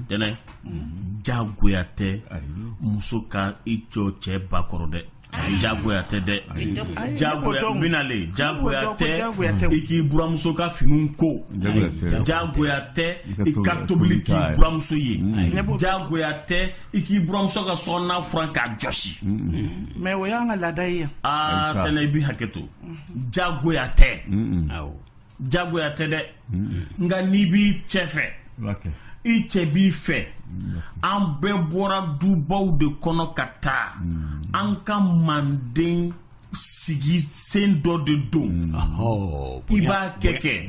tɛnɛ jagoya tɛ muso ka I jɔ cɛ bakɔrɔ dɛ jagoya tɛ dɛ jagoya binale jagoya tɛ I k'i buramuso ka finiw ko jagoya tɛ I ka tobili k'i buramuso ye jagoya tɛ I k'i buramuso ka sɔgɔnɔna furan k'a jɔsi mais o y'an ka laada ye tɛnɛ I bi hakɛ to jagoya tɛ jagoya tɛ dɛ nka n'i b'i cɛ fɛ I cɛ b'i fɛ an bɛɛ bɔra dubaw de kɔnɔ ka taa an ka manden sigi sen dɔ de don I b'a kɛ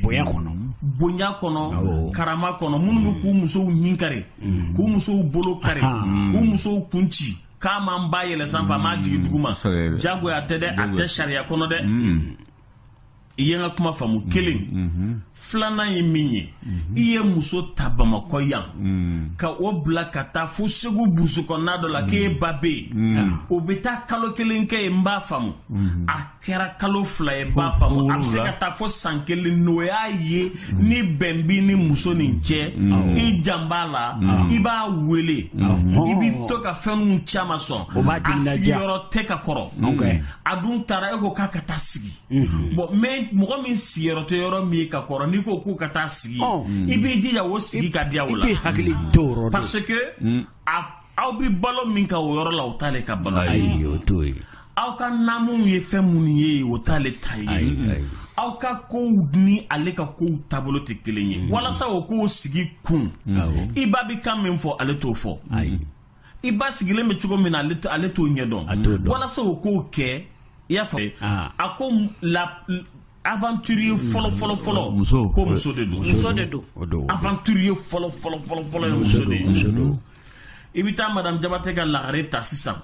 bonya kɔnɔ karama kɔnɔ minnu bɛ k'u musow ɲin kari k'u musow bolo kari k'u musow kunci k'a man ba yɛlɛ sanfɛ a m'a jigin duguma jagoya tɛ dɛ a tɛ sariya kɔnɔ dɛ I ye n ka kuma faamu kelen filanan ye min ye I ye muso ta Bamakɔ yan ka o bila ka taa fo Segu burusi kɔnɔna dɔ la k'e ba bɛ yen o bɛ taa kalo kelen kɛ yen n b'a faamu a kɛra kalo 2 ye n b'a faamu a bɛ se ka taa fo san 1 n'o y'a ye ni bɛn b'i ni muso nin cɛ I jan b'a la I b'a wele I b'i to ka fɛnw caman sɔn a sigiyɔrɔ tɛ ka kɔrɔ a dun taara e ko k'a ka taa sigi bon mais mɔgɔ min sigiyɔrɔ tɛ yɔrɔ min ka kɔrɔ n'i ko k'u ka taa sigi I b'i jija o sigi ka diya o la parce que aw bi balo min ka o yɔrɔ la o t'ale ka balo aw ka namu ye fɛn minnu ye o t'ale ta ye aw ka kow ni ale ka kow taabolo tɛ kelen ye walasa o k'o sigi kun I ba bi kan min fɔ ale t'o fɔ I ba sigilen bɛ cogo min na ale t'o ɲɛdɔn walasa o k'o kɛ I y'a fɔ a ko aventurier fɔlɔ ko muso de don aventurier fɔlɔ muso de don I bɛ taa madame Jabate ka lagare ta sisan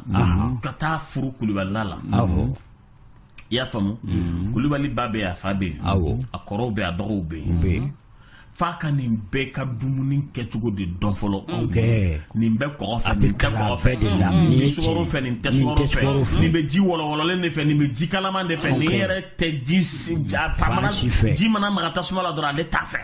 ka taa furu Kulibali la I y'a faamu Kulibali ba bɛ yen a fa bɛ yen a kɔrɔw bɛ yen a dɔgɔw bɛ yen f'a ka nin bɛɛ ka dumuni kɛcogo de dɔn fɔlɔ nin bɛ kɔgɔ fɛ nin tɛ kɔgɔ fɛ nin bɛ sukaro fɛ nin tɛ sukaro fɛ nin bɛ ji wɔlɔwɔlɔlen de fɛ nin bɛ ji kalaman de fɛ nin yɛrɛ tɛ ji mana maga tasuma la dɔrɔn ale t'a fɛ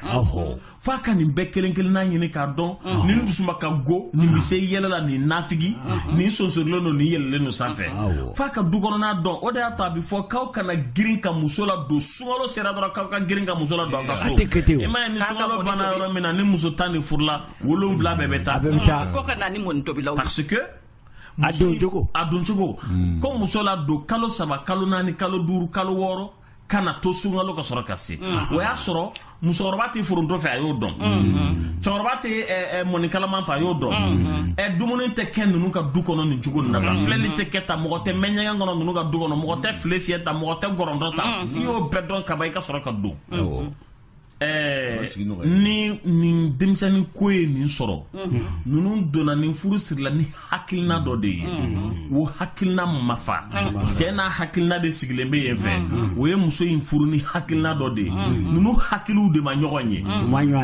f'a ka nin bɛɛ kelen kelenna ɲini k'a dɔn nin dusuma ka go nin bɛ se yɛlɛ la nin nafigi nin sonsorilen don nin yɛlɛlen don sanfɛ f'a ka du kɔnɔna dɔn o de y'a to a bɛ fɔ k'aw kana girin ka muso la don sunkalo sera dɔrɔn k'aw ka girin ka muso la don aw ka so i m'a ye ni sunkalo bana yɔrɔ min na ni muso 10 de furula 7 bɛɛ bɛ taa ko ka na ni mɔni tobilaw parce que a don cogo ko muso la don kalo 3 kalo 4 kalo 5 kalo 6 kana to sunkalo ka sɔrɔ ka se o y'a sɔrɔ musokɔrɔba tɛ foronto fɛ a y'o dɔn cɛkɔrɔba tɛ mɔnikalaman fɛ a y'o dɔn dumuni tɛ kɛ ninnu ka du kɔnɔ nin cogo nin na filɛli tɛ kɛ ta mɔgɔ tɛ mɛn ɲɛgɛn kɔnɔ ninnu ka du kɔnɔ mɔgɔ tɛ file fiyɛ ta mɔgɔ tɛ gɔrɔntɔ ta i y'o bɛɛ dɔn ka ban i ka sɔrɔ ka don ni nin denmisɛnnin ko ye nin sɔrɔ ninnu donna nin furu sirila ni hakilina dɔ de ye o hakilina ma fa cɛ n'a hakilina de sigilen bɛ yen fɛ o ye muso in furu ni hakilina dɔ de ye ninnu hakiliw de ma ɲɔgɔn ye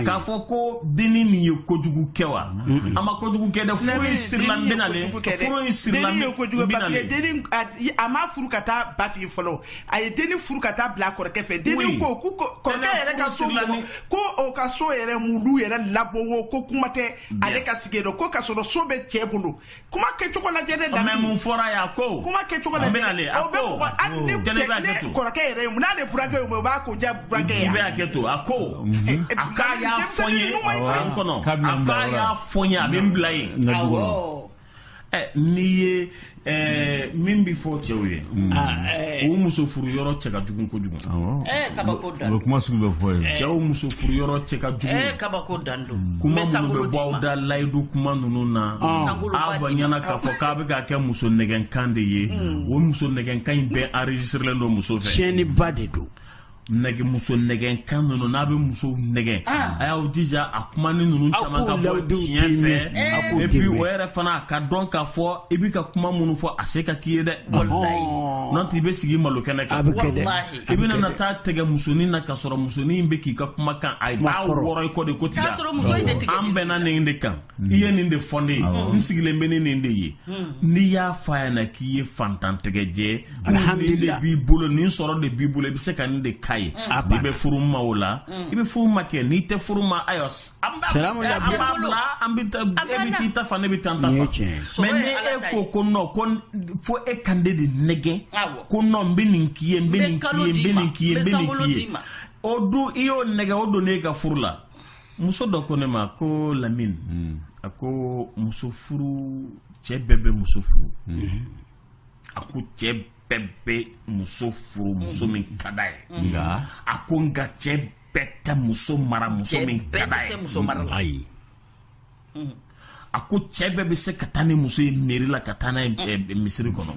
k'a fɔ ko dennin nin ye kojugu kɛ wa a ma kojugu kɛ dɛ furu in sirila n bɛna le furu in sirila n bɛna le a ma furu ka taa ba fɛ fɔlɔ a ye dennin furu ka taa bila kɔrɔkɛ fɛ dennin ko kɔrɔkɛ yɛrɛ ka so ko o ka so yɛrɛ mulu yɛrɛ labɔ ko kuma tɛ ale ka sigi dɔ ko ka sɔrɔ so bɛ cɛ bolo kuma kɛcogo lajɛ ne da mais mun fɔra ya ko kuma kɛcogo lajɛ o bɛ mɔgɔ hali ne kɔrɔkɛ yɛrɛ ye n'ale burankɛ ye o b'a ko ja burankɛ ye i bɛ hakɛ to a ko a k'a y'a fɔ n ye n kɔnɔ a k'a y'a fɔ n ye a bɛ n bila yen n'i ye min bɛ fɔ cɛw ye o muso furu yɔrɔ cɛ ka jugu kojugu kabako dan o kuma sugu bɛ fɔ ye cɛw muso furu yɔrɔ cɛ ka jugu kabako dan don kuma minnu bɛ bɔ aw da layidu kuma ninnu na a b'a ɲɛna k'a fɔ k'a bɛ ka kɛ muso nɛgɛnkan de ye o muso nɛgɛnkan in bɛɛ enregistrelen don muso fɛ tiɲɛniba de don muso nɛgɛnkan ninnu n'a bɛ musow nɛgɛn a y'aw jija a kuma ni ninnu caman ka bɔ tiɲɛ fɛ et puis o yɛrɛ fana a ka dɔn k'a fɔ i bɛ ka kuma minnu fɔ a se ka k'i ye dɛ n'o tɛ i bɛ sigi malo kɛnɛ kan i bɛ na taa tɛgɛ musonin na ka sɔrɔ musonin bɛ k'i ka kumakan a b'a wɔrɔ i kɔ de ko tigɛ an bɛnna nin de kan i ye nin de fɔ ne ye n sigilen bɛ ni nin de ye n'i y'a fɔ a ɲɛna k'i ye fantantigɛjɛ nin de b'i bolo nin sɔrɔ de b'i bolo i bɛ se ka nin de k'a ye i bɛ furu ma o la i bɛ furu ma kɛ n'i tɛ furu ma ayiwa a salamu alaikum ebita fa ne bitanta fa mais ne ko no kon fo e kande de nege ko no mbinin kiye odu iyo nege odu ne ka furla muso do ko ne ma ko Lamine ako muso furu che bebe muso furu ako che bebe muso furu muso min kadaye nga ako nga che beta muso mara muso min kadaye muso mara ai ako che bebe se katane muso meri la katana misiri kono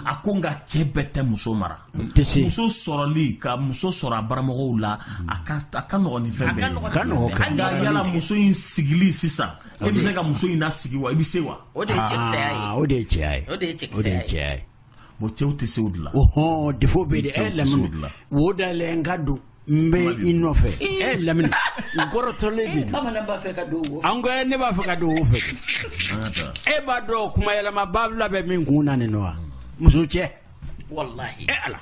ako nga che beta muso mara muso soroli ka muso sora baramogo la aka no ni fembe ka yala muso in sigili sisa e bi se ka muso ina sigi wa e bi se wa o de chek bo chewte sewdla defo be de Lamine woda le ngadu mbe inofe Lamine goro tole mama ba fe ka do wo ango ne ba fe ka do wo fe e ba do kuma yala mababla be min kuna ne no muso che wallahi ala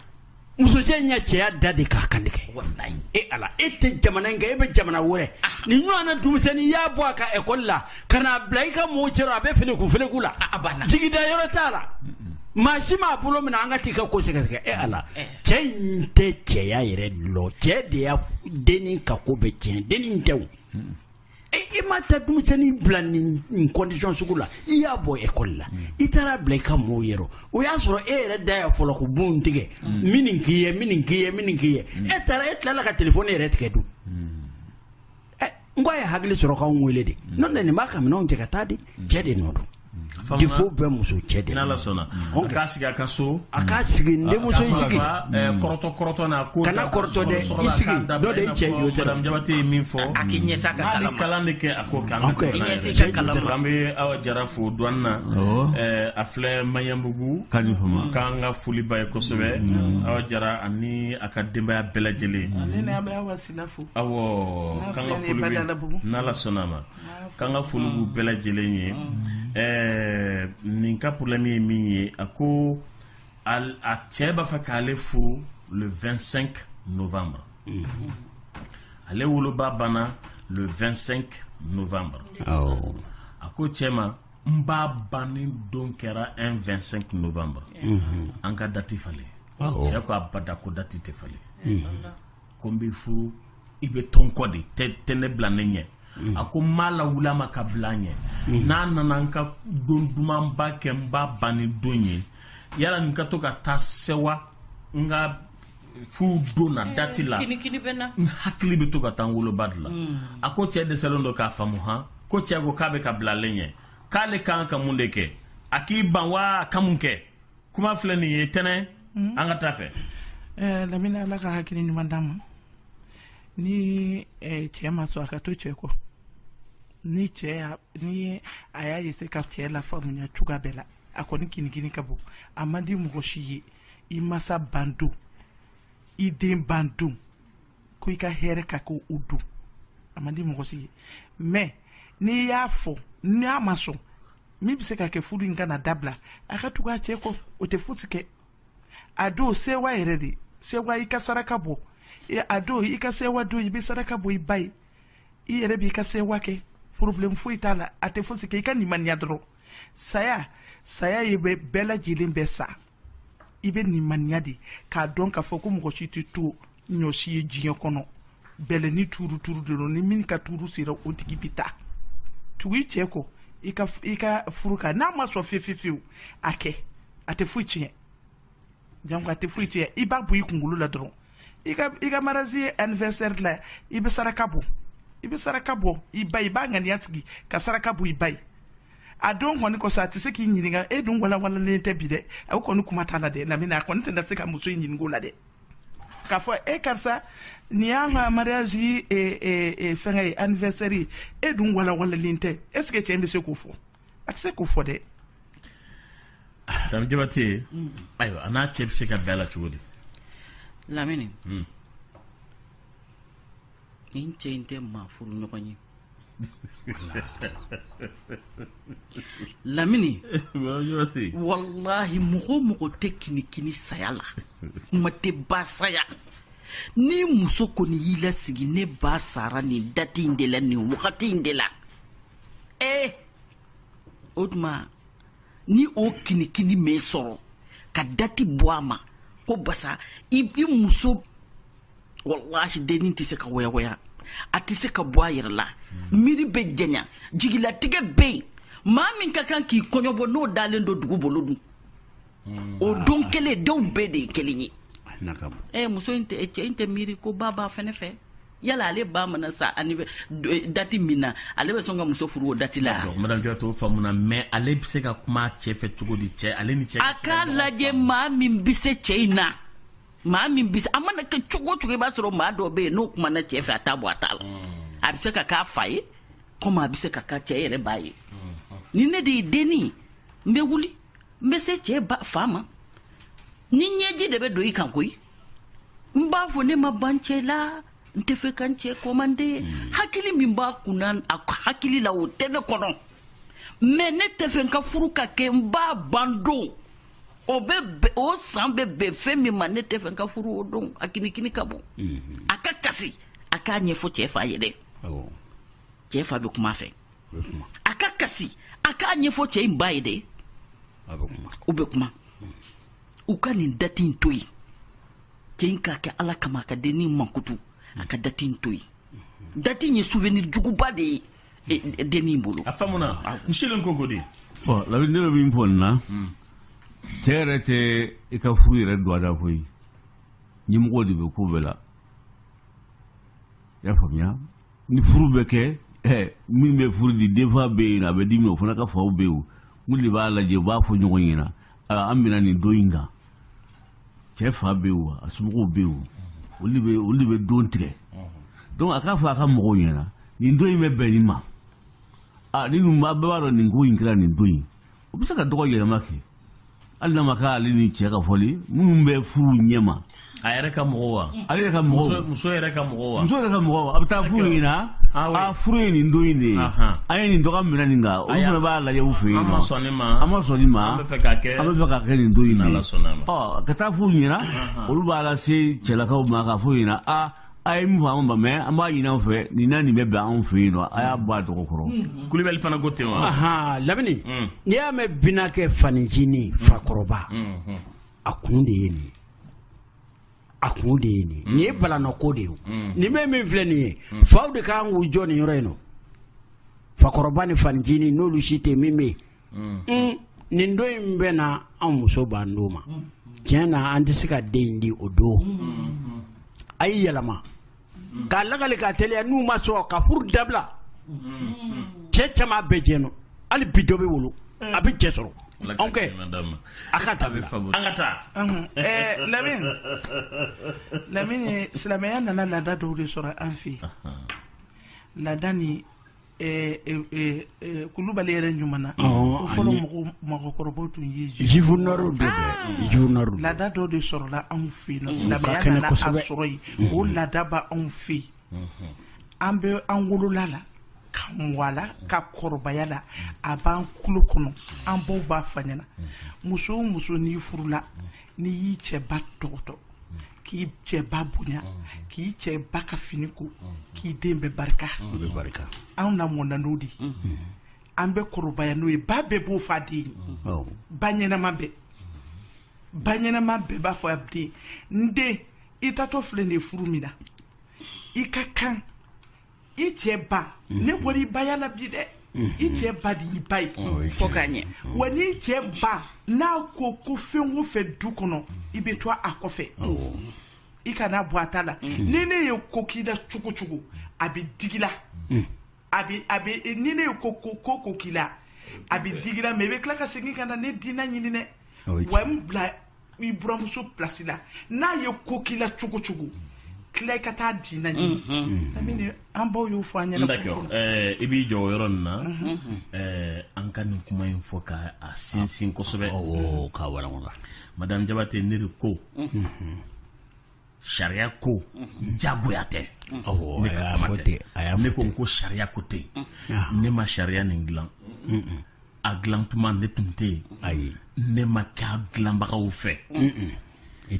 muso che nya che ya dade ka kandike wallahi ala ite jamana nga ebe jamana wore ni nywana dumiseni ya bo aka ekolla kana blaika mo chero abe fene ku fene kula jigida yoro tala mashima bulo mina anga tika ko seka ala chente che ya ire lo che de ya deni ka ko be chen deni ntew mata dumiseni plan in condition sukula ya bo ekolla itara blaika mo yero o ya soro ere da ya folo ko buntige minin kiye etara etla ka telephone ere tikedu ngoy hagli soro ka ngwele de non ne maka mi non jeka tadi jede nodo il faut be muso jede na la sona akasiga kaso akasigi nde muso isigi koroto na ko kana koroto de isigi do de che yote dam jabati min fo akinye saka kalande ke ako kan kambe awa jarafu dwanna afle mayambugu kanga fuli bay ko sobe awa jara ani akademba ya belajele ne abe awa silafu awo kanga fuli na la sonama kanga fulu belajele ni ninka problème est minier ako a cheba fa kale fu le 25 novembre ale wolo babana le 25 novembre ako chema mba bani donkera un 25 novembre anka dati fale cheko abada ko dati te fale kombi fu ibe tonkodi tene blanenye ako mala wulama ka blanye na nananka donduma mbake mba bani donye yala nka to ka tasewa nga fu dona dati la kini bena hakli be to ka tangulo badla ako che de salondo ka famu ha ko che go kabe ka blalenye kale kan ka mundeke aki banwa kamunke kuma fleni yetene anga tafe Lamine ala ka hakini ni mandama ni chema so akato cheko ni che ni aya yese ka chela famu nya chuga bela akoni kini kabo amandi mugoshi imasa bandu idin bandu ko ika here ka ko udu amandi mugoshi me ni yafo ni amaso mi bise ka ke fudu ngana dabla akatuga cheko otefutike ado sewa eredi sewa ika sarakabo ado ika sewa do ibe sarakabo ibai ire bi ka sewa ke problem fu itala atefutike ika ni maniadro saya yebe bela jilin besa ibe ni maniadi ka don ka foko mo shiti to nyoshi jiyo kono bele ni turu de ni min ka turu sira otiki bita tuwi cheko ika furuka na maso fifiu ake atefuichi jango atefuichi iba bu ikungulu la dron ika marazi anniversaire la ibe sarakabo iba ngani yasigi ka sarakabo ibai adon honi ko sati se ki nyiniga edun wala le tebide e ko nu kuma tala de na mina ko ntenda se ka muso nyingo la de ka fo e karsa ni anga mariage e fenga anniversaire edun wala le nte est ce que tu aimes se ko fo at se ko fo de dam jabati ayo ana chep se ka bela chudi Lamine inte ma furu nyokonyi Lamine wallahi mugo te kini sayala mate basaya ni muso kɔni y'i la sigi ne ba sara nin dati in de la nin wagati in de la o tuma ni o kinikini me sɔrɔ ka dati bɔ a ma ko basa i muso wallahi denin tɛ se ka waya a tɛ se ka bɔ a yɛrɛ la miiri bɛ janya jigilatigɛ bɛ yen maa min ka kan k'i kɔɲɔbɔ n'o dalen don dugu bolo dun o don kelen denw bɛɛ de ye kelen ye muso in tɛ cɛ in tɛ miiri ko ba b'a fɛnɛ fɛ yala ale ba mana sa ani dati min na ale bɛ sɔn ka muso furu o dati la madame Jawara t'o faamu na mais ale bɛ se ka kuma cɛ fɛ cogo di cɛ ale ni cɛ a k'a lajɛ maa min bɛ se cɛ in na maa min bɛ se a mana kɛ cogo o cogo i b'a sɔrɔ maa dɔ bɛ yen n'o kumana cɛ fɛ a t'a bɔ a t'a la a bɛ se ka k'a fa ye komi a bɛ se ka k'a cɛ yɛrɛ ba ye ni ne de ye denni n bɛ wuli n bɛ se cɛ fa ma ni ɲɛji de bɛ don i kan koyi n b'a fɔ ne ma ban cɛ la n tɛ fɛ ka n cɛ komande hakili min b'a kunna a hakili la o tɛ ne kɔnɔ mais ne tɛ fɛ n ka furu ka kɛ n b'a ban don o san bɛ bɛn fɛn min ma ne tɛ fɛ n ka furu o don a kinikini ka bon a ka kasi a k'a ɲɛfɔ cɛ fa ye dɛ cɛ fa bɛ kuma fɛ a ka kasi a k'a ɲɛfɔ cɛ in ba ye dɛ u bɛ kuma u ka nin dati in to yen cɛ in k'a kɛ ala kama a ka dennin mankutu a ka dati in to yen dati in ye souvenir juguba de ye dennin bolo a faamuna Michel Nkonko de labi ne bɛ min fɔ nin na cɛ yɛrɛ tɛ i ka furu yɛrɛ don a da koyi ɲɛmɔgɔ de bɛ ko bɛɛ la i y'a faamuya ni furu bɛ kɛ min bɛ furu di denfa bɛ yen a bɛ di min o fana ka faw bɛ yen mun de b'a lajɛ u b'a fɔ ɲɔgɔn ɲɛna an bɛna nin don in kan cɛ fa bɛ yen a somɔgɔw bɛ yen olu de bɛ don tigɛ donc a k'a fɔ a ka mɔgɔw ɲɛna nin don in bɛ bɛn nin ma ni ninnu bɛɛ b'a dɔn nin ko in kɛra nin don in o bɛ se ka dɔgɔ yɛlɛma kɛ hali n'a ma k'ale ni cɛ ka fɔli minnu bɛ furu ɲɛma a yɛrɛ ka mɔgɔ wa ale yɛrɛ ka mɔgɔ muso yɛrɛ ka mɔgɔ wa muso yɛrɛ ka mɔgɔ a bɛ taa furu ɲina furu ye nin don in de ye an ye nin dɔgɔ minɛ nin kan olu fana b'a lajɛ u fɛ yen an ma sɔn nin ma an bɛ fɛ ka kɛ nin don in de ye ka taa furu ɲina olu b'a lase cɛlakaw ma ka furu ɲina a ye min fɔ an ma mɛ an b'a ɲini an fɛ nin na nin bɛ bɛn anw fɛ yen nɔ a y'a bɔ a tɔgɔ kɔrɔ Kulibali fana ko ten wa Lamini n'i y'a mɛn Binakɛ Fanicinin Fakɔrɔba a kun de ye nin a kun de ye nin nin ye balanako de ye nin bɛ min filɛ nin ye faw de kan k'u jɔ nin yɔrɔ in nɔ Fakɔrɔba ni Fanicinin n'olu si tɛ min bɛ yen nin don in bɛ na an muso b'an d'o ma tiɲɛ na an tɛ se ka den in di o don a y'i yɛlɛma k'a lagali k'a teliya n'u ma sɔn ka furu dabila cɛ caman bɛɛ jɛn nɔ hali bi dɔ bɛ wolo a bɛ cɛ sɔrɔ anw kɛ a ka taa an ka taa Lamini silamɛya nana laada dɔw de sɔrɔ an fɛ yen laada ni Kulubali yɛrɛ ɲuman na ko fɔlɔ mɔgɔkɔrɔbaw tun ye jufu nɔrɔ de bɛ jufu nɔrɔ laada dɔw de sɔrɔla anw fɛ yen silamɛya nana a sɔrɔ yen o laada b'a anw fɛ yen an bɛ an wolola la ka mɔla ka kɔrɔbaya la a b'an kulo kɔnɔ an baw b'a fɔ ɲɛna muso o muso n'i furula n'i y'i cɛ ba tɔgɔtɔ k'i cɛ ba bonya k'i cɛ ba ka fini ko k'i den bɛ barika anw na mɔna n'o de an bɛ kɔrɔbaya n'o ye ba bɛɛ b'o fɔ a den ba ɲɛnama bɛɛ b'a fɔ a den n den i tatɔ filɛ nin ye furu min na i ka kan i cɛ ba ne bɔra i baya la bi dɛ i cɛ ba de y'i ba ye fo k'a ɲɛ wa n'i cɛ ba n'a ko fɛn o fɛn du kɔnɔ i bɛ to a kɔfɛ i kana bɔ a ta la ni ne ye ko k'i la cogo cogo a bɛ digi la ni ne ye ko k'i la a bɛ digi la mais i bɛ tila ka segin ka na ne dina ɲini dɛ wa n bila i buramuso place la n'a ye ko k'i la cogo cogo tila i ka taa dina ɲini an baw y'o fɔ an ɲɛna d'accord i b'i jɔ o yɔrɔ nin na an ka nin kuma in fɔ ka a sinsin kosɛbɛ k'a walawala madame Jabate ne de ko sariya ko jagoya tɛ ne ka kuma tɛ ne ko n ko sariya ko tɛ ne ma sariya nin dilan a dilan tuma ne tun tɛ yen ne ma kɛ a dilanbagaw fɛ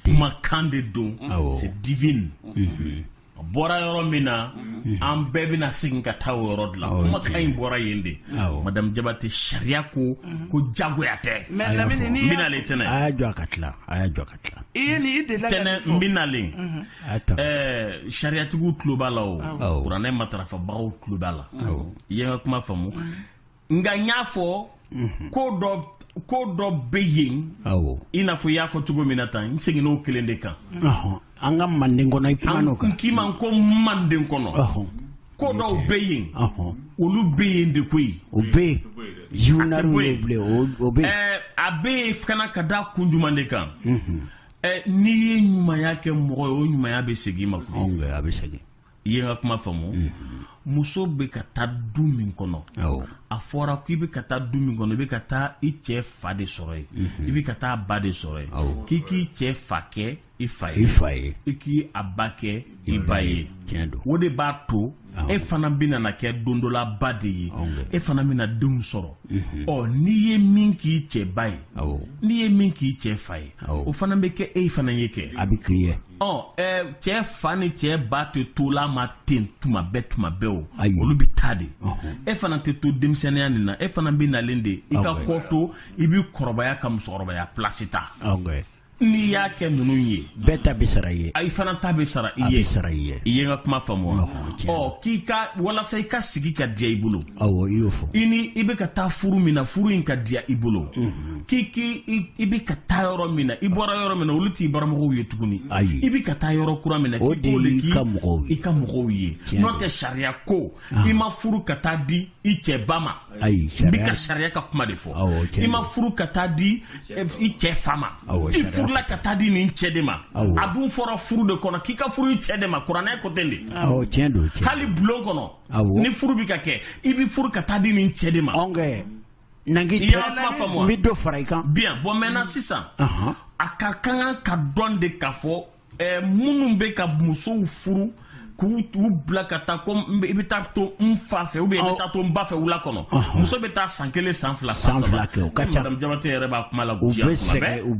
kumakan de don c'est divine bɔra yɔrɔ min na an bɛɛ bɛna segin ka taa o yɔrɔ de la kumakan in bɔra yen de madame Jabate sariya ko jagoya tɛ n bɛnalen tɛnɛ tɛnɛ n bɛnalen sariyatigiw tulo b'a la o kuranɛ matarafabagaw tulo b'a la i ye n ka kuma faamu nka n y'a fɔ ko dɔ bɛ yen i n'a fɔ i y'a fɔ cogo min na tan n seginna o kelen de kan an ka manden kɔnɔ i kuma n'o kan k'i ma ko manden kɔnɔ ko dɔw bɛ yen olu bɛ yen de koyi o bɛ yen o bɛ yen a bɛ yen fana ka da kun jumɛn de kan n'i ye ɲumanya kɛ mɔgɔ ye o ɲumanya bɛ segin i ma a bɛ segin i ye n ka kuma faamu muso bɛ ka taa du min kɔnɔ a fɔra k'i bɛ ka taa du min kɔnɔ i bɛ ka taa i cɛ fa de sɔrɔ yen i bɛ ka taa ba de sɔrɔ yen k'i k'i cɛ fa kɛ i fa ye i k'i a ba kɛ i ba ye o de b'a to e fana bɛna na kɛ don dɔ la ba de ye e fana bɛna denw sɔrɔ n'i ye min k'i cɛ ba ye n'i ye min k'i cɛ fa ye o fana bɛ kɛ e fana ye kɛ a bɛ k'i ye cɛ fa ni cɛ ba tɛ to la ma ten tuma bɛɛ o olu bɛ taa de e fana tɛ to denmisɛnniya nin na e fana bɛ nalen de i ka kɔ to i bɛ kɔrɔbaya ka musokɔrɔbaya place ta n'i y'a kɛ ninnu ye bɛɛ ta bɛ sara i ye i fana ta bɛ sara i ye i ye n ka kuma faamu k'i ka walasa i ka sigi ka diya i bolo i y'o fɔ i bɛ ka taa furu min na furu in ka diya i bolo i bɛ ka taa yɔrɔ min na i bɔra yɔrɔ min na olu t'i baramɔgɔw ye tuguni i bɛ ka taa yɔrɔ kura min na o de y'i ka mɔgɔw ye n'o tɛ sariya ko i ma furu ka taa di i cɛ ba ma n bɛ ka sariya ka kuma de fɔ i ma furu ka taa di i cɛ fa ma furula ka taa di nin cɛ de ma a dun fɔra furu de kɔnɔ k'i ka furu i cɛ de ma kuranɛ ko ten de hali bulon kɔnɔ ni furu bɛ ka kɛ i bɛ furu ka taa di nin cɛ de ma nangi i y'a kuma faamu n bɛ dɔ fara i kan bien bon maintenant sisan a ka kan ka dɔn de ka fɔ minnu bɛ ka musow furu k'u bila ka taa ko i bɛ taa to n fa fɛ ou bien i bɛ taa to n ba fɛ wula kɔnɔ muso bɛ taa san 1 san 2 san 3 kɛ o ka ca madame Jabate yɛrɛ b'a kuma la u bɛ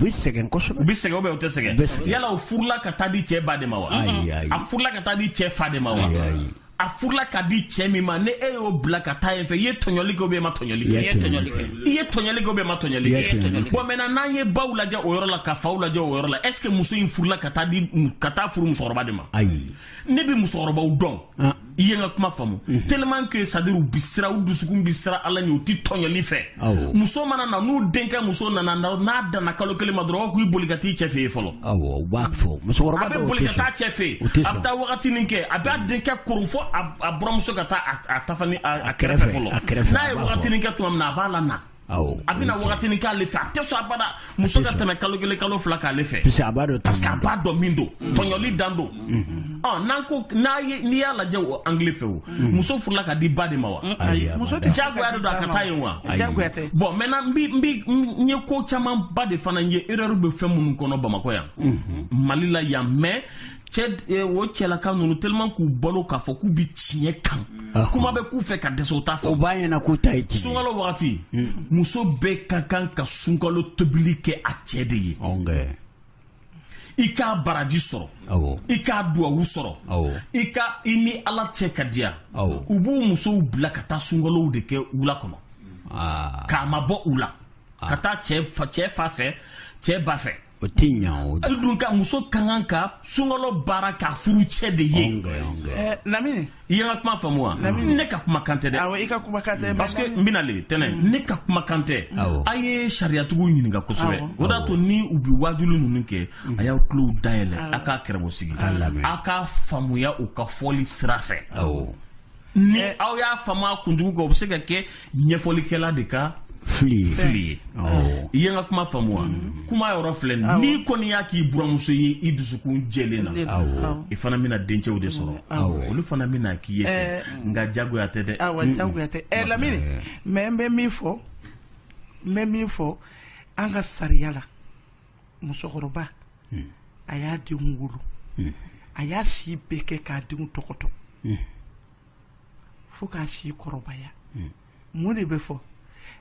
sɛgɛn kosɛbɛ u bɛ sɛgɛn ou bien u tɛ sɛgɛn yala o furula ka taa di cɛ ba de ma wa a furula ka taa di cɛ fa de ma wa a furula ka di cɛ min ma ne e y'o bila ka taa yen fɛ i ye tɔɲɔli kɛ ou bien i ma tɔɲɔli kɛ i ye tɔɲɔli kɛ ou bien i ma tɔɲɔli kɛ bon maintenant n'an ye baw lajɛ o yɔrɔ la ka faw lajɛ o yɔrɔ la est ce que muso in furula ka taa furu musokɔrɔba de ma ne bɛ musokɔrɔbaw dɔn i ye n ka kuma faamu tellement que c'est à dire u bi siran u dusukun bi siran Ala ɲɛ u ti tɔɲɔli fɛ muso mana na n'u denkɛ muso nana n'a danna kalo 1 ma dɔrɔn k'u boli ka t'i cɛ fɛ yen fɔlɔ u b'a fɔ musokɔrɔba dɔw tɛ sɔn a bɛ boli ka taa cɛ fɛ yen a bɛ taa wagatinin kɛ a b'a denkɛ koron fɔ a buramuso ka taa a tafani a kɛrɛfɛ fɔlɔ n'a ye wagatinin kɛ tuma min na a b'a la na a bɛna wagatinin k'ale fɛ a tɛ sɔn abada muso ka tɛmɛ kalo 1 kalo 2 k'ale fɛ parce que a b'a dɔn min don tɔɲɔli dan don n'i y'a lajɛ o anglais fɛ o muso furula ka di ba de ma wa jagoya de don a ka taa yen wa bon maintenant n ye ko caman ba de fana ye erreur bɛ fɛn minnu kɔnɔ Bamakɔ yan Mali la yan mais o cɛlaka ninnu tellement k'u balo k'a fɔ k'u bi tiɲɛ kan kuma bɛ k'u fɛ ka dɛsɛ o t'a fɛ o b'a ɲɛna k'u ta ye tiɲɛ sunkalo wagati muso bɛɛ ka kan ka sunkalo tobili kɛ a cɛ de ye i k'a baraji sɔrɔ i k'a duwawu sɔrɔ i ni Ala cɛ ka diya u b'u musow bila ka taa sunkalow de kɛ wula kɔnɔ k'a ma bɔ u la ka taa cɛ fa fɛ cɛ ba fɛ o tɛ ɲɛ hali dun ka muso ka kan ka sunkalo baara k'a furu cɛ de ye Lamini i ye n ka kuma faamu wa ne ka kuma kan tɛ dɛ awɔ i ka kuma kan tɛ parce que n bɛna le tɛnɛ ne ka kuma kan tɛ a ye sariyatigiw ɲininka kosɛbɛ o de y'a to ni u bɛ wajulu ninnu kɛ a y'aw tulow dayɛlɛ a k'a kɛrɛbɔ sigi a k'a faamuya u ka fɔli sira fɛ ni aw y'a faamuya kunjugu kan o bɛ se ka kɛ ɲɛfɔlikɛla de ka fili ye i ye n ka kuma faamu wa kuma yɔrɔ filɛ n'i kɔni y'a k'i buramuso ye i dusukun jɛlen na i fana bɛna dencɛw de sɔrɔ olu fana bɛna k'i ye nka jagoya tɛ dɛ jagoya tɛ Lamini mais n bɛ min fɔ an ka sariya la musokɔrɔba a y'a denw wolo a y'a si bɛɛ kɛ k'a denw tɔgɔtɔ fo k'a si kɔrɔbaya mun de bɛ fɔ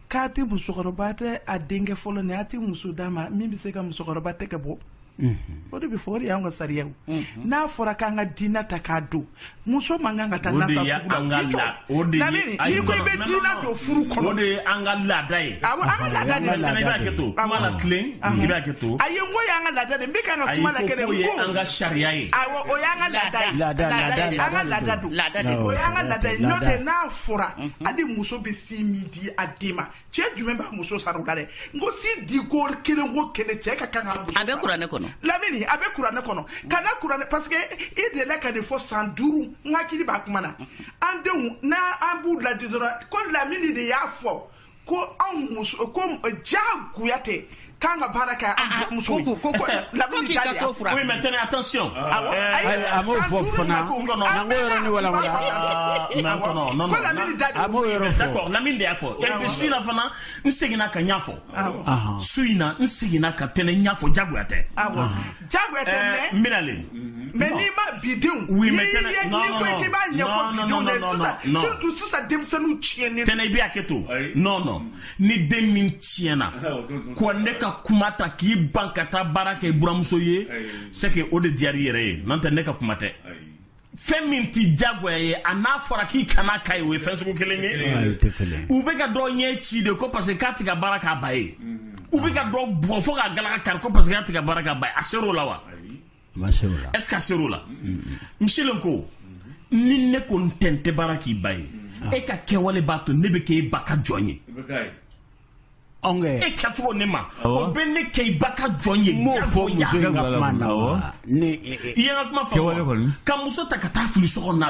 k'a tɛ musokɔrɔba tɛ a denkɛ fɔlɔ ni a tɛ muso d'a ma min bɛ se ka musokɔrɔba tɛgɛ bɔ o de bɛ fɔ o de y'an ka sariya n'a fɔra k'an ka diinɛ ta k'a don muso man kan ka taa nasa sugu la Lamini n'i ko i bɛ diinɛ don furu kɔnɔ o de ye an ka laada ye awɔ an ka laada de i b'a kɛ to kuma la tilen i b'a kɛ to ayi n ko y'an ka laada de n bɛ kan ka kuma la kɛnɛ ko ye an ka sariya ye awɔ o y'an ka laada ye an ka laada don o y'an ka laada ye n'o tɛ n'a fɔra hali muso bɛ si min di a den ma cɛ jumɛn b'a muso sara o la dɛ n ko si di ko kelen cɛ ka kan ka muso a bɛ kuranɛ kɔnɔ Lamini a bɛ kuranɛ kɔnɔ kana kuranɛ parce que i delila ka de fɔ san 5 n hakili b'a kuma na an denw n'an b'u ladi dɔrɔn ko Lamini de y'a fɔ ko anw muso ko jagoya tɛ k'an ka baara kɛ an muso Lamini k'i ka so fura oui mais tenez attention a m'o fɔ fana n'an ko yɔrɔ ni wala non ko Lamini da a m'o yɔrɔ fɔ d'accord Lamini de y'a fɔ et puis su in na fana n seginna ka ɲa fɔ su in na n seginna ka tɛnɛ ɲa fɔ jagoya tɛ jagoya tɛ n bɛna le mais n'i ma bidenw oui mais n'i ko k'i b'a ɲɛfɔ bidenw de surtout sisan denmisɛnninw tiɲɛnen tɛnɛ i bɛ hakɛ to non ni den min tiɲɛna ko ne ka kuma ta k'i ban ka taa baara kɛ i buramuso ye c'est que o de diyara i yɛrɛ ye n'o tɛ ne ka kuma tɛ fɛn min ti jagoya ye a n'a fɔra k'i kana k'a ye o ye fɛn sugu kelen ye u bɛ ka dɔ ɲɛ ci de ko parce que k'a tɛ ka baara k'a ba ye u bɛ ka dɔ bugɔ fo k'a galaka kari ko parce que k'a tɛ ka baara k'a ba ye a ser'o la wa est-ce que a ser'o la Michel ko ni ne ko n tɛ n tɛ baara k'i ba ye e ka kɛwale b'a to ne bɛ kɛ e ba ka jɔn ye e kɛcogo ne ma o bɛ ne kɛ i ba ka jɔn ye jagoya i ye n ka kuma faamu ka muso ta ka taa fili sokɔnɔ na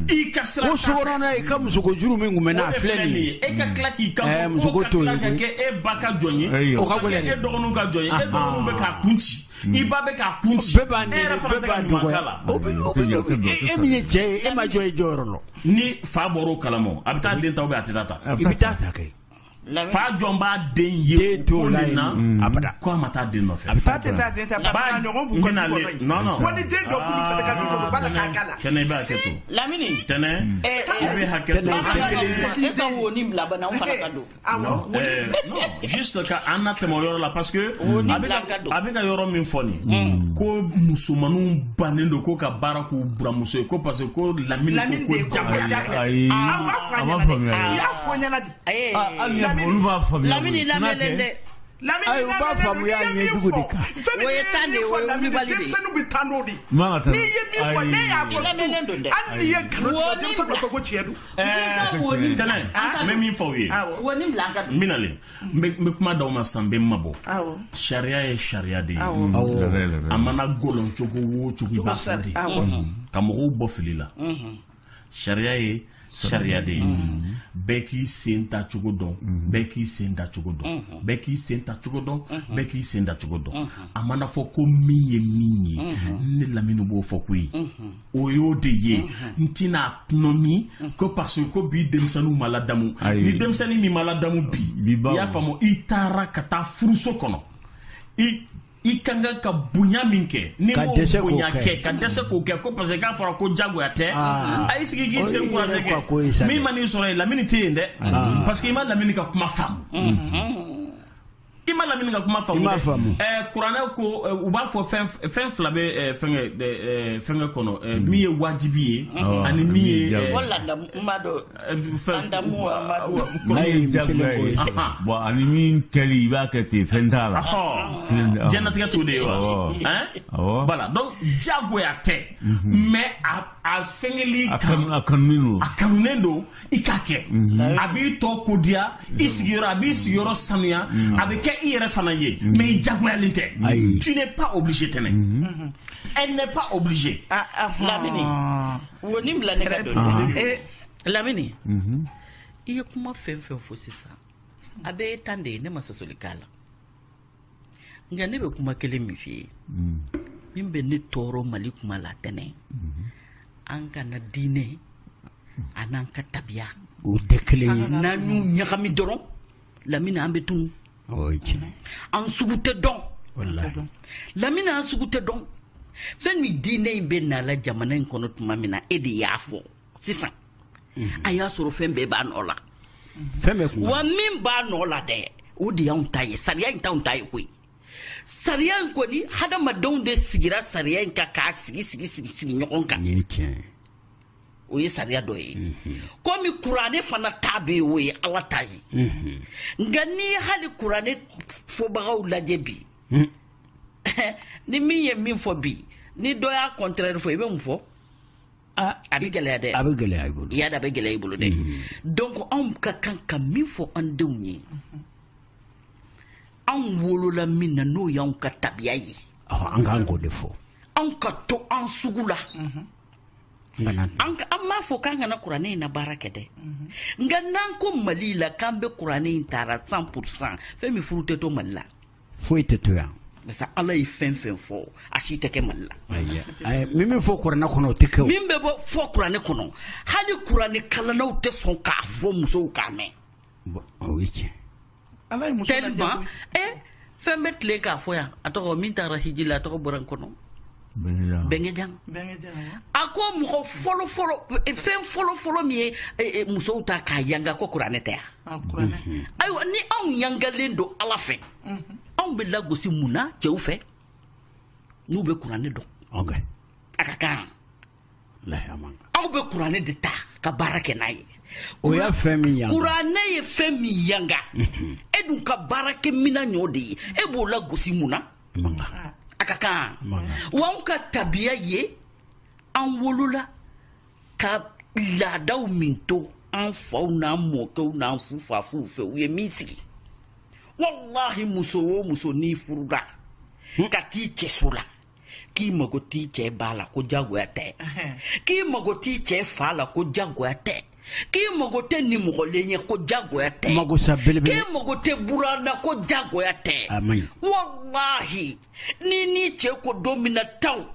i ka sira ko sokɔnɔ i ka musoko juru min kun bɛ n'a filɛ nin ye e ka tila k'i ka musoko to ka kɛ e ba ka jɔn ye o ka gɛlɛn e dɔgɔninw ka jɔn ye e dɔgɔninw bɛ k'a kun ci i ba bɛ k'a kun ci e yɛrɛ fana tɛ ka ɲuman k'a la e min ye cɛ ye e ma jɔ i jɔyɔrɔ la ni fa bɔra o kalama a bɛ taa den ta ou bien a tɛ taa ta i bɛ taa ta kɛ fa jɔn b'a den ye ko nin na abada ko a ma taa den nɔfɛ fa tɛ taa den ta parce que ɲɔgɔn b'u kɔnɔ non ko ni den dɔ bulu fana ka du kɔnɔ bala k'a kala tɛnɛ i b'a hakɛ to Lamini tɛnɛ i bɛ hakɛ to e ka wo ni bila bana fana ka don non juste ka an na tɛmɛ o yɔrɔ la parce que a bɛ ka yɔrɔ min fɔ nin ko musomaninw bannen don ko ka baara k'u buramuso ye ko parce que ko Lamini ko jagoya ayi a m'a fɔ ɲɛna di olu b'a faamuya Lamini lamɛnlen dɛ ayi u b'a faamuya ɲɛjugu de kan o ye tan de o ye wulibali de ye denmisɛnninw bɛ taa n'o de ye man ka n'i ye min fɔ ne y'a fɔ lamɛnlen don dɛ hali n'i ye nkalon tigɛ denmisɛnw b'a fɔ ko tiɲɛ don tɛnɛ n bɛ min fɔ u ye wo ni bila an ka n bɛna le n bɛ kuma d'aw ma san bɛ n mabɔ sariya ye sariya de ye a mana gɔlɔn cogo o cogo i b'a fɔ de ka mɔgɔw bɔ fili la sariya ye sariya de ye bɛɛ k'i sen ta cogo dɔn bɛɛ k'i sen da cogo dɔn bɛɛ k'i sen ta cogo dɔn bɛɛ k'i sen da cogo dɔn a mana fɔ ko min ye min ye ne Lamini b'o fɔ ko ye o y'o de ye n tɛna tɔnɔ min ko parce que ko bi denmisɛnninw ma ladamu ni denmisɛnnin min ma ladamu bi i y'a faamu i taara ka taa furuso kɔnɔ i kan ka bonya min kɛ ni m'o bonya kɛ ka dɛsɛ k'o kɛ ko parce que k'a fɔra ko jagoya tɛ a y'i sigi k'i sen kuraze kɛ min ma n'i sɔrɔ yen Lamini tɛ yen dɛ parce que i ma Lamini ka kuma faamu i ma Lamini ka kuma faamu kuranɛ ko u b'a fɔ fɛn fila bɛ fɛngɛ kɔnɔ min ye wajibi ye ani min ye n'a ye jagoya ye bon ani min kɛli i b'a kɛ ten fɛn t'a la diɲɛlatigɛ t'o de ye wa voilà donc jagoya tɛ mais a fɛngɛli a kanunen don i k'a kɛ a b'i tɔ kodiya i sigiyɔrɔ a b'i sigiyɔrɔ sanuya a bɛ kɛ i yɛrɛ fana ye mais i jagoyalen tɛ tu n'es pas obligé tɛnɛ elle n'est pas obligée Lamini wo ni bila ne ka don Lamini i ye kuma fɛn fɛn fɔ sisan a bɛɛ ye tan de ye ne ma sɔsɔli k'a la nka ne bɛ kuma kelen min f'i ye min bɛ ne tɔɔrɔ Mali kuma la tɛnɛ an kana diinɛ a n'an ka tabiya o tɛ kelen ye n'an y'u ɲagami dɔrɔn Lamini an bɛ tunu an sugu tɛ dɔn Lamini an sugu tɛ dɔn fɛn min diinɛ in bɛ na la jamana in kɔnɔ tuma min na e de y'a fɔ sisan a y'a sɔrɔ fɛn bɛɛ b'a nɔ la wa min b'a nɔ la dɛ o de y'anw ta ye sariya in t'anw ta ye koyi sariya in kɔni hadamadenw de sigira sariya in kan k'a sigi ɲɔgɔn kan o ye sariya dɔ ye komi kuranɛ fana ta bɛ yen o ye ala ta ye nka n'i ye hali kuranɛ fɔbagaw lajɛ bi ni min ye min fɔ bi ni dɔ y'a contraire fɔ i bɛ mun fɔ a bɛ gɛlɛya dɛ a bɛ gɛlɛya i bolo yada bɛ gɛlɛya i bolo dɛ donc anw ka kan ka min fɔ an denw ye anw wolola min na n'o y'anw ka tabiya ye an k'an k'o de fɔ anw ka to an sugu la an m'a fɔ k'an kana kuranɛ in na baara kɛ dɛ nka n'an ko mali la k'an bɛ kuranɛ in taara 100% fɛn min furu tɛ to mali la foyi tɛ to yan parce que ala ye fɛn fɛn fɔ a si tɛ kɛ mali la min fɔ kuranɛ kɔnɔ o tɛ kɛ min bɛ bɔ fɔ kuranɛ kɔnɔ hali kuranɛ kalannaw tɛ sɔn k'a fɔ musow k'a mɛn o ye tiɲɛ tellement fɛn bɛ tile k'a fɔ yan a tɔgɔ min taara hiji la a tɔgɔ bɔra n kɔnɔ Bengejan a ko mɔgɔ fɛn fɔlɔ min ye musow ta k'a yanga ko kuranɛ tɛ yan ayiwa ni anw yangalen don ala fɛ anw bɛ lagosi mun na cɛw fɛ n'u bɛ kuranɛ dɔn a ka kan aw bɛ kuranɛ de ta ka baara kɛ n'a ye o y'a fɛn min yanga kuranɛ ye fɛn min yanga e dun ka baara kɛ mina ɲɔ de ye e b'o lagosi mun na a ka kan wa anw ka tabiya ye an wolola ka laadaw min to an faw n'an mɔkɛw n'an fufafuw fɛ u ye min sigi wallahi muso o muso n'i furula ka t'i cɛso la k'i mago t'i cɛ ba la ko jagoya tɛ k'i mago t'i cɛ fa la ko jagoya tɛ k'i mago tɛ nimɔgɔlen ye ko jagoya tɛ k'i mago tɛ buranna ko jagoya tɛ wallahi ni cɛ ko don min na taw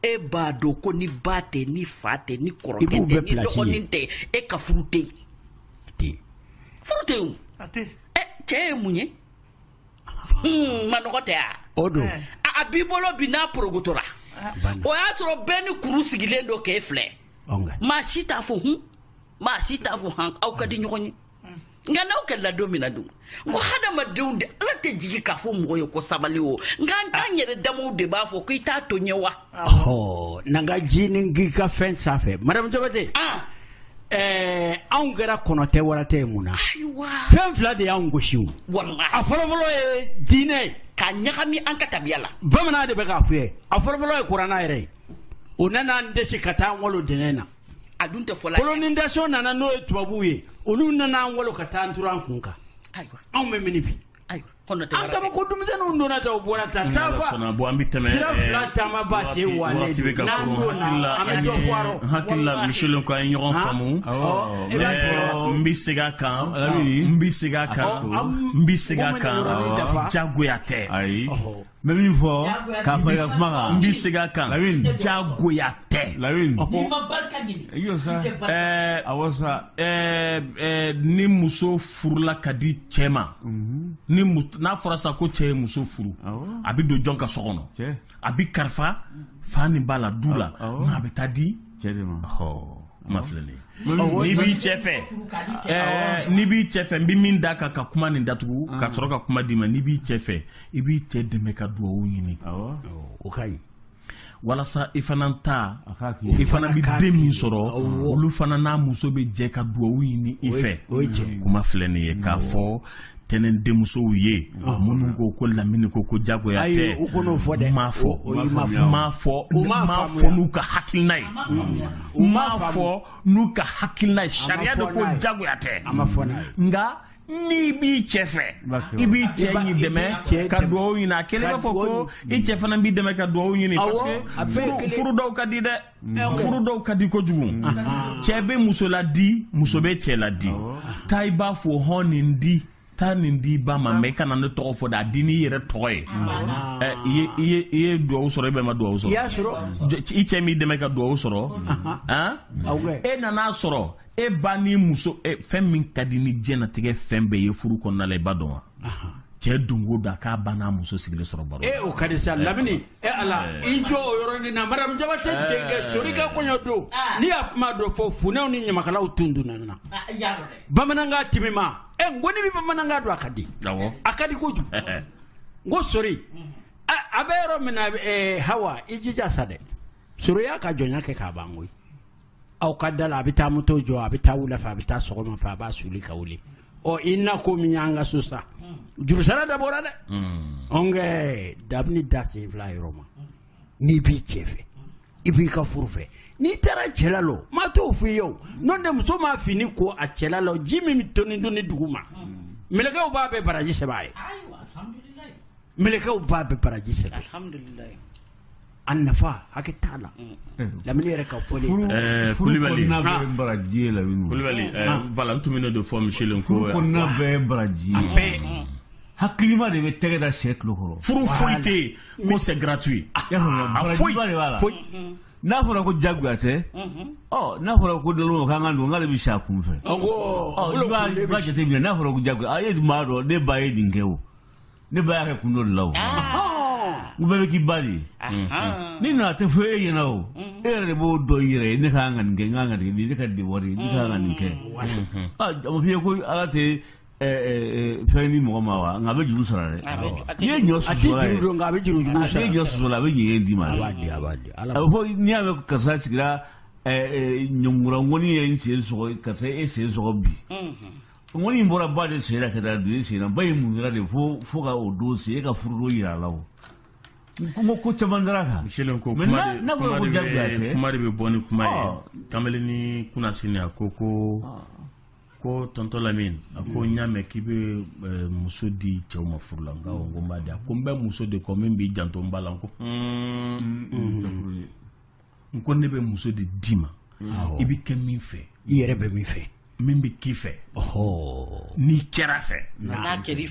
e b'a dɔn ko ni ba tɛ ni fa tɛ ni kɔrɔkɛ tɛ ni dɔgɔnin tɛ e ka furu tɛ yen furu tɛ yen cɛ ye mun ye manɔgɔ tɛ o don a b'i bolo bi n'a porogotora o y'a sɔrɔ bɛɛ ni kuru sigilen don k'e filɛ maa si t'a fɔ maa si t'a fɔ han aw ka di ɲɔgɔn ye nka n'aw kɛlɛla don min na dun ko hadamadenw de ala tɛ jigi k'a fɔ mɔgɔ ye ko sabali o nka an yɛrɛ damaw de b'a fɔ ko i t'a to ɲɛ wa n'an ka ji ni k'i ka fɛn sanfɛ madame Jabate anw kɛra kɔnɔtɛ wara tɛ mun na fɛn fila de y'anw gosi o a fɔlɔfɔlɔ ye diinɛ ye ka ɲagami an ka tabiya la bamanan de bɛ k'a fɔ ye a fɔlɔfɔlɔ ye kuranna yɛrɛ ye o nana an dɛsɛ ka taa an wolo dɛnɛn na a dun tɛ fɔla colonisation nana n'o ye tubabuw ye olu nana an wolo ka taa an tura an kun kan anw bɛ mini bi an tama ko denmisɛnninw donna ta o bɔra ta sira fila taama ba se wane n'an donna an bɛ dɔ bɔ a rɔ hakilila Michel ko an ye ɲɔgɔn faamu n bɛ segin a kan jagoya tɛ ayi mɛ min fɔ k'a fɔ i ka kuma kan n bɛ segin a kan jagoya tɛ awɔ sa ni muso furula ka di cɛ ma n'a fɔra sa ko cɛ ye muso furu a bɛ don jɔn ka so kɔnɔ a bɛ kalifa fa ni ba la du la nka a bɛ taa di cɛ de ma ma filɛlen n'i b'i cɛ fɛ n'i b'i cɛ fɛ n bɛ min d'a kan ka kuma nin datugu ka sɔrɔ ka kuma d'i ma n'i b'i cɛ fɛ i b'i cɛ dɛmɛ ka dugawu ɲini o ka ɲi walasa i fana i fana bɛ den min sɔrɔ olu fana n'a muso bɛ jɛ ka dugawu ɲini i fɛ kuma filɛ nin ye k'a fɔ tɛnɛn denmusow ye minnu ko lamini ko jagoya tɛ m'a fɔ n'u ka hakilina ye m'a fɔ n'u ka hakilina ye sariya de ko jagoya tɛ nka n'i b'i cɛ fɛ i b'i cɛ ɲi dɛmɛ ka dugawu ɲini a kelen b'a fɔ ko i cɛ fana b'i dɛmɛ ka dugawu ɲini parce que furu dɔw ka di dɛ furu dɔw ka di kojugu cɛ bɛ muso la di muso bɛ cɛ la di taa i b'a fɔ hɔn nin di taa nin di ba ma mɛ i kana ne tɔgɔ fɔ da a di n'i yɛrɛ tɔgɔ ye i ye dugawu sɔrɔ i bɛ ma dugawu sɔrɔ i cɛ m'i dɛmɛ ka dugawu sɔrɔ e nana sɔrɔ e ba ni muso fɛn min ka di ni diɲɛlatigɛ fɛn bɛɛ ye furu kɔnɔna la i ba dɔn wa cɛ dongo da k'a ba n'a muso sigilen sɔrɔ baro o ka di sa lamini ala i jɔ o yɔrɔnin na madame Jabate denkɛ sori ka kɔɲɔ don n'i y'a kuma dɔ fɔ funɛw ni ɲamakalaw tun donna na bamanankan timima n ko ni bɛ bamanankan don a ka di a ka di kojugu ngo sori a bɛ yɔrɔ min na Hawa i jija sa dɛ sori y'a ka jɔnya kɛ k'a ban koyi aw ka da la a bɛ taa moto jɔ a bɛ taa wula fɛ a bɛ taa sɔgɔma fɛ a b'a suli ka wuli i na ko min y'an ka so sa jurusara dabɔra dɛ ɔnkɛ dabini da sen fila yɔrɔ ma n'i b'i cɛ fɛ i b'i ka furu fɛ n'i taara cɛla la maa t'o f'i ye o n'o tɛ muso m'a fini ko a cɛla la ji min bɛ toni doni dugu ma mɛlɛkɛw b'a bɛɛ baraji sɛbɛn a ye mɛlɛkɛw b'a bɛɛ baraji sɛbɛn a nafa hakɛ t'a la lamini yɛrɛ ka fɔli Kulibali n'a bɛɛ baraji ye Lamini Kulibali voilà n tun bɛ dɔ fɔ Michel ko n'a bɛɛ baraji ye hakilima de bɛ tɛgɛ da sɛ tulo kɔrɔ furu foyi tɛ yen ko c'est gratuit foyi de b'a la n'a fɔra ko jagoya tɛ n'a fɔra ko dɔlɔ k'an ka don k'ale bɛ sa kun fɛ i b'a jateminɛ n'a fɔra ko jagoya e dun b'a dɔn ne ba ye nin kɛ o ne ba y'a kɛ kun dɔ de la o u bɛɛ bɛ k'i ba de ye ni nana tɛ fɔ e ɲɛna o e yɛrɛ de b'o dɔn i yɛrɛ ye ne ka kan ka nin kɛ n ka kan ka nin kɛ ne ka devoir ye ne ka kan ka nin kɛ a ma f'i ye ko ala tɛ fɛn ni mɔgɔ ma wa nka a bɛ juru sara dɛ n'i ye ɲɔ susu la ye n'i ye ɲɔ susu la a bɛ ɲɛgɛn d'i ma a bɛ fɔ n'i y'a mɛn karisa sigira ɲɔnkurankɔni ye n sen sɔgɔ karisa e sen sɔgɔ bi ŋɔni in bɔra ba de sen na ka taa don e sen na ba ye mun kɛra de fo ka o don se e ka furu don yira a la o ko caman dara kan Michel ko kuma de bɛ bɔ ni kuma ye Kamalenni Kunasini a ko tonton Lamine a ko n y'a mɛn k'i bɛ muso di cɛw ma furu la n ko n b'a di a ko n bɛ muso de kɔ min b'i janto n ba la n ko n ko ne bɛ muso de d'i ma i bɛ kɛ min fɛ i yɛrɛ bɛ min fɛ min bɛ k'i fɛ n'i kɛra fɛ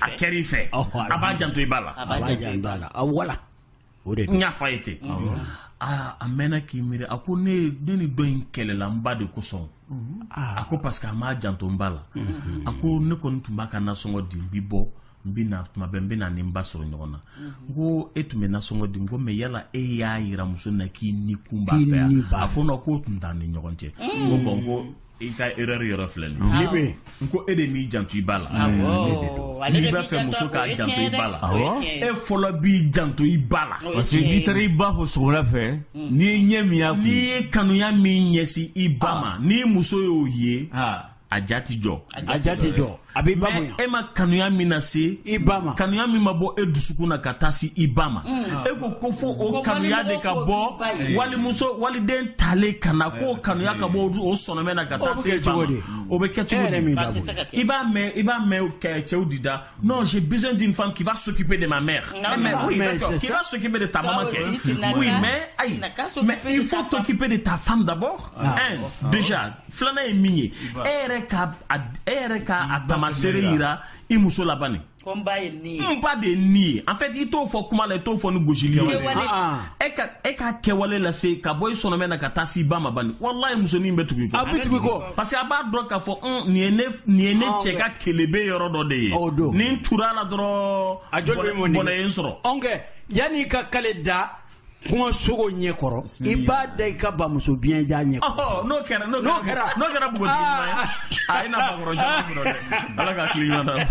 a kɛra i fɛ a b'a janto i ba la wala n y'a fɔ a ye ten a mɛnna k'i miiri a ko ne ni dɔ in kɛlɛla n ba de kosɔn a ko parce que a m'a janto n ba la a ko ne kɔni tun b'a ka nasɔngɔ di n bi bɔ n bɛ na tuma bɛɛ n bɛ na ni n ba sɔrɔ ɲɔgɔn na n ko e tun bɛ nasɔngɔ di n ko mɛ yala e y'a yira muso na k'i ni kun b'a fɛ yan a ko non k'o tun t'an ni ɲɔgɔn cɛ n ko bon n ko i ka erreur yɔrɔ filɛ nin ye n ko e de m'i janto i ba la n'i b'a fɛ muso k'a janto i ba la e fɔlɔ b'i janto i ba la parce que n'i taara i ba fɔ sɔgɔmada fɛ n'i ye ɲɛ min y'a kun n'i ye kanuya min ɲɛsin i ba ma ni muso y'o ye a ja ti jɔ a b'i ba bonya e ma kanuya min na se i ba ma kanuya min ma bɔ e dusukun na ka taa se i ba ma e ko fo o kanuya de ka bɔ waliden talen ka na k'o kanuya ka bɔ o sɔnɔmɛ na ka taa se i ba ma o bɛ kɛ cogo di i b'a mɛn cɛw dida non j'ai besoin d'une femme qui va s'occuper de ma mère oui d'accord qui va s'occuper de ta maman oui mais il faut t'occuper de ta femme d'abord déjà filanan ye min ye e yɛrɛ ka a tamasere yira i muso la bani n ba de ni en fait i t'o fɔ kuma la i t'o fɔ ni gosili e ka kɛwale lase ka bɔ i sɔnɔmɛ na ka taa si ba ma bani wallahi musonin bɛ tugu i kɔ parce que a b'a dɔn k'a fɔ nin ye ne cɛ ka kelebe yɔrɔ dɔ de ye ni n tura la dɔrɔn bɔnɛ ye n sɔrɔ yanni i ka kale da kuma sogo ɲɛ kɔrɔ i b'a da i ka bamuso biɲɛja ɲɛ kɔrɔ n'o kɛra npogotiginin ma ye a i n'a bakɔrɔn caman sɔrɔ dɛ ala ka hakili ɲuman d'a ma